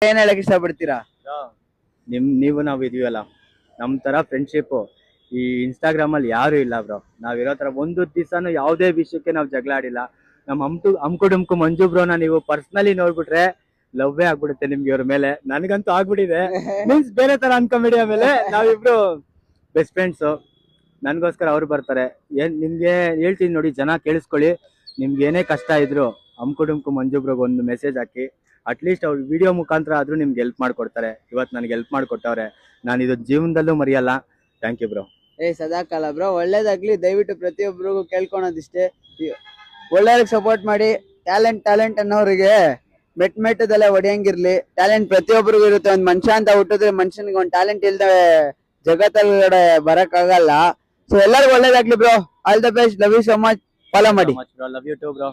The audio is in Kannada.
ಏನ್ ಹೇಳಕ್ ಇಷ್ಟಪಡ್ತೀರಾ? ನೀವು ನಾವು ಇದೀವಲ್ಲ, ನಮ್ ತರ ಫ್ರೆಂಡ್ಶಿಪ್ ಈ ಇನ್ಸ್ಟಾಗ್ರಾಮ್ ಅಲ್ಲಿ ಯಾರು ಇಲ್ಲ ಬ್ರೋ. ನಾವಿರೋ ತರ ಒಂದು ದಿವಸನು ಯಾವುದೇ ವಿಷಯಕ್ಕೆ ನಾವು ಜಗಳ ಆಡಿಲ್ಲ. ನಮ್ ಅಮ್ಕು ಡುಮ್ಕು ಮಂಜು ಬ್ರೋನ ನೀವು ಪರ್ಸನಲಿ ನೋಡ್ಬಿಟ್ರೆ ಲವ್ವೇ ಆಗ್ಬಿಡುತ್ತೆ ನಿಮ್ಗೆ ಇವ್ರ ಮೇಲೆ. ನನ್ಗಂತೂ ಆಗ್ಬಿಟ್ಟಿದೆ. ಮೀನ್ಸ್ ಬೇರೆ ತರ ಅನ್ಕೊಂಬಿಡಿ. ಆಮೇಲೆ ನಾವಿಬ್ರು ಬೆಸ್ಟ್ ಫ್ರೆಂಡ್ಸ್. ನನ್ಗೋಸ್ಕರ ಅವ್ರು ಬರ್ತಾರೆ. ನಿಮ್ಗೆ ಹೇಳ್ತೀನಿ ನೋಡಿ, ಜನ ಕೇಳಿಸ್ಕೊಳ್ಳಿ. ನಿಮ್ಗೆ ಏನೇ ಕಷ್ಟ ಇದ್ರು ಅಮ್ಕು ಡುಮ್ಕು ಮಂಜು ಬ್ರೋಗ್ ಒಂದು ಮೆಸೇಜ್ ಹಾಕಿ. ಅಟ್ಲೀಸ್ಟ್ ಅವ್ರು ವಿಡಿಯೋ ಮುಖಾಂತರ ಆದ್ರೂ ನಿಮ್ಗೆ ಹೆಲ್ಪ್ ಮಾಡ್ಕೊಡ್ತಾರೆ. ಇವತ್ತು ನನಗೆ ಹೆಲ್ಪ್ ಮಾಡ್ಕೊಟ್ಟವ್ರೆ. ನಾನು ಇದು ಜೀವನದಲ್ಲೂ ಮರೆಯಲ್ಲ. Thank you bro. ಸದಾಕಾಲ ಬ್ರೋ, ಒಳ್ಳೇದಾಗ್ಲಿ. ದಯವಿಟ್ಟು ಪ್ರತಿಯೊಬ್ಬರಿಗೂ ಕೇಳ್ಕೊಳೋದಿಷ್ಟೇ, ಒಳ್ಳೆಯವ್ರಿಗೆ ಸಪೋರ್ಟ್ ಮಾಡಿ. ಟ್ಯಾಲೆಂಟ್ ಅನ್ನೋರಿಗೆ ಮೆಟ್ಟದಲ್ಲೇ ಹೊಡೆಯಂಗಿರ್ಲಿ. ಟ್ಯಾಲೆಂಟ್ ಪ್ರತಿಯೊಬ್ಬರಿಗೂ ಇರುತ್ತೆ. ಒಂದ್ ಮನುಷ್ಯ ಅಂತ ಹುಟ್ಟಿದ್ರೆ ಮನುಷ್ಯನಿಗೆ ಒಂದ್ ಟ್ಯಾಲೆಂಟ್ ಇಲ್ದೆ ಜಗತ್ತಲ್ಲಿ ಬರಕ್ ಆಗಲ್ಲ. ಸೊ ಎಲ್ಲರಿಗೂ ಒಳ್ಳೇದಾಗ್ಲಿ bro. All the best. Love you so much. Follow ಮಾಡಿ. Love you too bro.